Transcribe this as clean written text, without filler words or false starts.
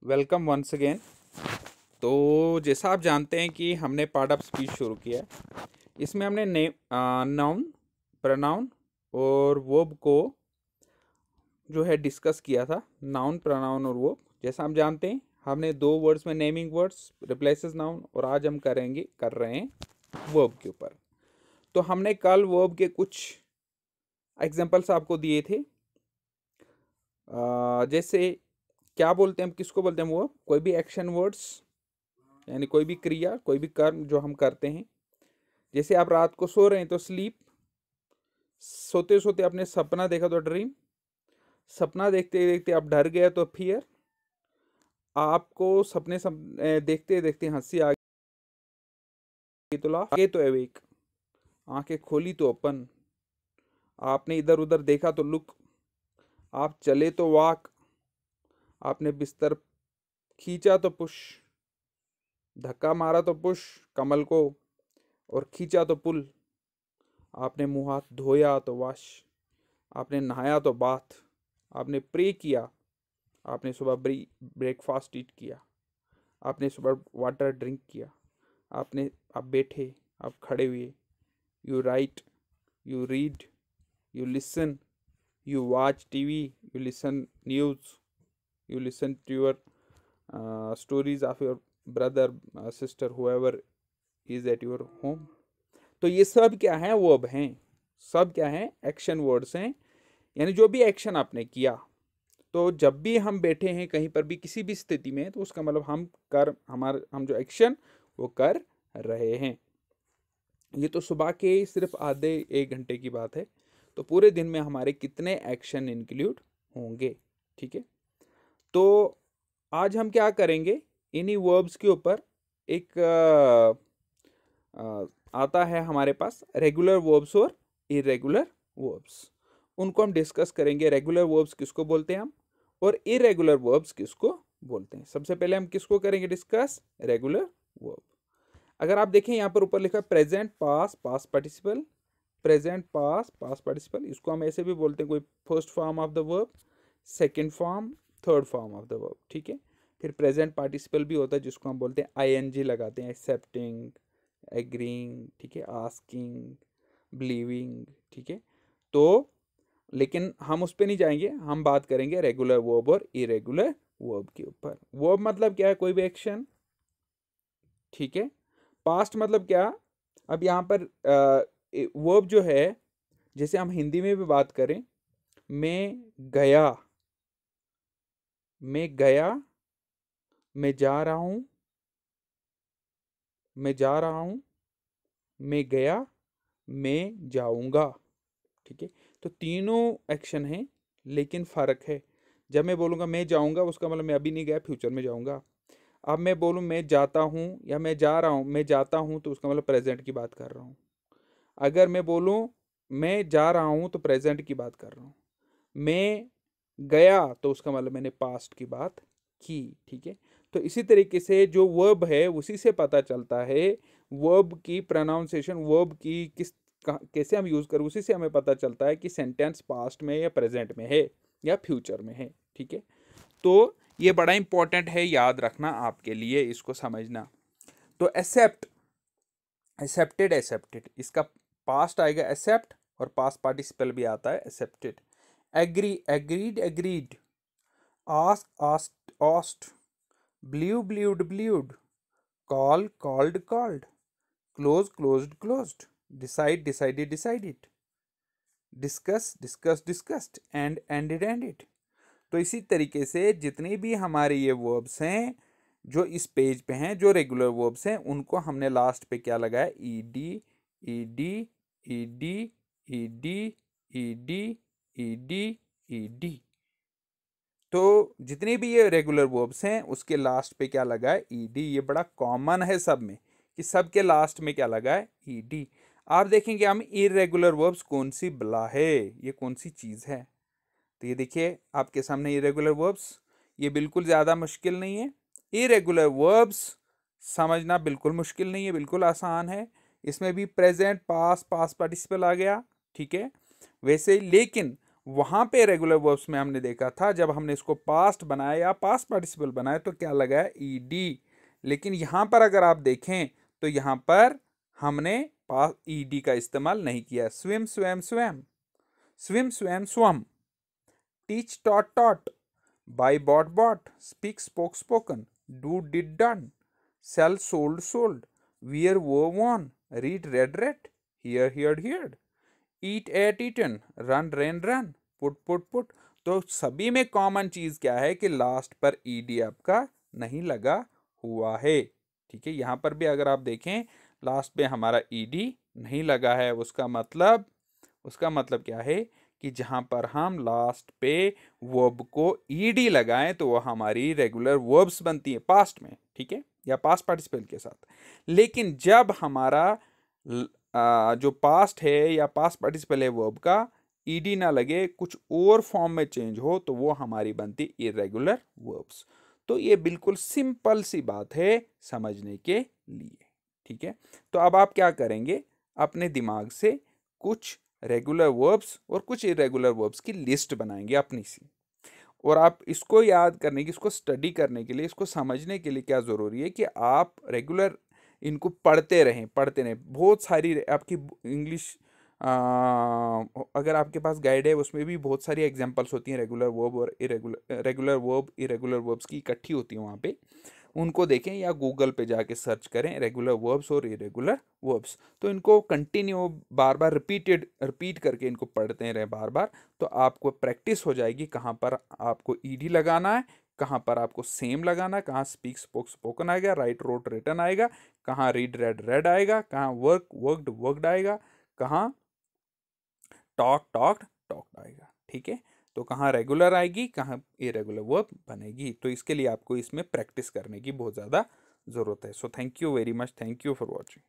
Welcome once again. तो जैसा आप जानते हैं कि हमने पार्ट ऑफ स्पीच शुरू किया है। इसमें हमने नाउन, प्रोनाउन और वर्ब को जो है डिस्कस किया था। नाउन, प्रोनाउन और वर्ब, जैसा हम जानते हैं हमने दो वर्ड्स में नेमिंग वर्ड्स रिप्लेसेस नाउन, और आज हम कर रहे हैं वर्ब के ऊपर। तो हमने कल वर्ब के कुछ एग्जांपल्स आपको दिए थे। जैसे क्या बोलते हैं हम, किसको बोलते हैं? वो कोई भी एक्शन वर्ड्स, यानी कोई भी क्रिया, कोई भी कर्म जो हम करते हैं। जैसे आप रात को सो रहे हैं तो स्लीप, सोते सोते आपने सपना देखा तो ड्रीम, सपना देखते देखते आप डर गए तो फियर, आपको देखते देखते हंसी आ गई तो लाफ, आगे तो एवेक, आंखें खोली तो ओपन, आपने इधर उधर देखा तो लुक, आप चले तो वॉक, आपने बिस्तर खींचा तो पुश, धक्का मारा तो पुश कमल को, और खींचा तो पुल, आपने मुंह हाथ धोया तो वॉश, आपने नहाया तो बाथ, आपने प्रे किया, आपने सुबह ब्रेकफास्ट ईट किया, आपने सुबह वाटर ड्रिंक किया, आप बैठे, आप खड़े हुए, you write, you read, you listen, you watch TV, you listen news, you listen to your stories of your brother, sister, whoever is at your home. तो ये सब क्या है? वर्ब हैं। सब क्या है? एक्शन वर्ड्स हैं, यानी जो भी एक्शन आपने किया। तो जब भी हम बैठे हैं कहीं पर भी, किसी भी स्थिति में, तो उसका मतलब हम जो एक्शन वो कर रहे हैं। ये तो सुबह के सिर्फ आधे एक घंटे की बात है, तो पूरे दिन में हमारे कितने एक्शन इंक्लूड होंगे? ठीक है, तो आज हम क्या करेंगे, इन्हीं वर्ब्स के ऊपर एक आता है हमारे पास रेगुलर वर्ब्स और इरेगुलर वर्ब्स। उनको हम डिस्कस करेंगे। रेगुलर वर्ब्स किसको बोलते हैं हम, और इरेगुलर वर्ब्स किसको बोलते हैं। सबसे पहले हम किसको करेंगे डिस्कस? Regular verb. अगर आप देखें यहाँ पर ऊपर लिखा है प्रेजेंट पास पास पार्टिसिपल, प्रेजेंट पास पास पार्टिसिपल, इसको हम ऐसे भी बोलते हैं, कोई first form of the verb, second form, third form of the verb. ठीक है, फिर प्रेजेंट पार्टिसिपल भी होता है जिसको हम बोलते हैं आईएनजी लगाते हैं, एक्सेप्टिंग, एग्रीइंग, ठीक है, आस्किंग, बिलीविंग। ठीक है, तो लेकिन हम उस पर नहीं जाएंगे, हम बात करेंगे रेगुलर वर्ब और इरेगुलर वर्ब के ऊपर। वर्ब मतलब क्या है? कोई भी एक्शन। ठीक है, पास्ट मतलब क्या? अब यहाँ पर वर्ब जो है, जैसे हम हिंदी में भी बात करें, मैं गया, मैं गया, मैं जा रहा हूं, मैं जा रहा हूं, मैं गया, मैं जाऊंगा। ठीक है, तो तीनों एक्शन हैं, लेकिन फर्क है। जब मैं बोलूंगा मैं जाऊंगा, उसका मतलब मैं अभी नहीं गया, फ्यूचर में जाऊंगा। अब मैं बोलूं मैं जाता हूं या मैं जा रहा हूं, मैं जाता हूं तो उसका मतलब प्रेजेंट की बात कर रहा हूं। अगर मैं बोलूं मैं जा रहा हूं तो प्रेजेंट की बात कर रहा हूं। मैं गया तो उसका मतलब मैंने पास्ट की बात की। ठीक है, तो इसी तरीके से जो वर्ब है उसी से पता चलता है, वर्ब की प्रोनाउंसिएशन, वर्ब की कैसे हम यूज करें, उसी से हमें पता चलता है कि सेंटेंस पास्ट में या प्रेजेंट में है या फ्यूचर में है। ठीक है, तो ये बड़ा इंपॉर्टेंट है, याद रखना आपके लिए, इसको समझना। तो एक्सेप्ट, एक्सेप्टेड, एक्सेप्टेड, इसका पास्ट आएगा एक्सेप्ट, और पास्ट पार्टिसिपल भी आता है accepted. Agree, agreed, agreed, ask, asked, asked, believe, believed, believed, call, called, called, close, closed, closed, decide, decided, decided, discuss, discuss, discussed, end, ended, ended. तो इसी तरीके से जितनी भी हमारे ये वर्ब्स हैं जो इस पेज पे हैं, जो रेगुलर वर्ब्स हैं, उनको हमने लास्ट पे क्या लगाया? ED, ED, ED, ED, ED, ED, ED. तो जितने भी ये रेगुलर वर्ब्स हैं उसके लास्ट पे क्या लगा है? ईडी। ये बड़ा कॉमन है सब में कि सब के लास्ट में क्या लगा है? ईडी। आप देखेंगे हम इरेगुलर वर्ब्स कौन सी बला है, ये कौन सी चीज है। तो ये देखिए आपके सामने इरेगुलर वर्ब्स, ये बिल्कुल ज़्यादा मुश्किल नहीं है। इरेगुलर वर्ब्स समझना बिल्कुल मुश्किल नहीं है, बिल्कुल आसान है। इसमें भी प्रेजेंट, पास, पास पार्टिसिपल आ गया। ठीक है, वैसे लेकिन वहां पे रेगुलर वर्ब्स में हमने देखा था जब हमने इसको पास्ट बनाया या पास्ट पार्टिसिपल बनाया तो क्या लगा है, ईडी। लेकिन यहां पर अगर आप देखें तो यहां पर हमने ईडी का इस्तेमाल नहीं किया। Swim swam swam, swim swam swum, teach taught taught, buy bought bought, speak spoke spoken, do did done, sell sold sold, wear wore worn, read read read, hear heard heard, eat ate eaten, run ran run, put put put. तो सभी में common चीज क्या है कि last पर ED आपका नहीं लगा हुआ है। ठीक है, यहां पर भी अगर आप देखें लास्ट पे हमारा ईडी नहीं लगा है, उसका मतलब क्या है कि जहां पर हम लास्ट पे वर्ब को ईडी लगाएं तो वह हमारी रेगुलर वर्ब्स बनती है पास्ट में, ठीक है, या पास्ट पार्टिसिपल के साथ। लेकिन जब हमारा जो पास्ट है या पास्ट पार्टिसिपल है वर्ब का ईडी ना लगे, कुछ और फॉर्म में चेंज हो, तो वो हमारी बनती इरेगुलर वर्ब्स। तो ये बिल्कुल सिंपल सी बात है समझने के लिए। ठीक है, तो अब आप क्या करेंगे, अपने दिमाग से कुछ रेगुलर वर्ब्स और कुछ इरेगुलर वर्ब्स की लिस्ट बनाएंगे अपनी सी। और आप इसको याद करने की, इसको स्टडी करने के लिए, इसको समझने के लिए क्या ज़रूरी है कि आप रेगुलर इनको पढ़ते रहें। बहुत सारी आपकी इंग्लिश अगर आपके पास गाइड है उसमें भी बहुत सारी एग्जांपल्स होती हैं रेगुलर वर्ब और इरेगुलर वर्ब्स की इकट्ठी होती हैं वहाँ पे, उनको देखें या गूगल पे जाके सर्च करें रेगुलर वर्ब्स और इरेगुलर वर्ब्स। तो इनको कंटिन्यू बार बार रिपीट करके इनको पढ़ते रहें बार बार, तो आपको प्रैक्टिस हो जाएगी कहाँ पर आपको ईडी लगाना है, कहाँ पर आपको सेम लगाना है, कहाँ स्पीक स्पोक स्पोकन आएगा, राइट रोट रिटन आएगा, कहाँ रीड रेड रेड आएगा, कहाँ वर्क वर्कड वर्कड आएगा, कहाँ टॉक टॉक्ड टॉक्ड आएगा। ठीक है, तो कहाँ रेगुलर आएगी, कहाँ इरेगुलर वर्ब बनेगी। तो इसके लिए आपको इसमें प्रैक्टिस करने की बहुत ज़्यादा ज़रूरत है। So thank you very much, thank you for watching.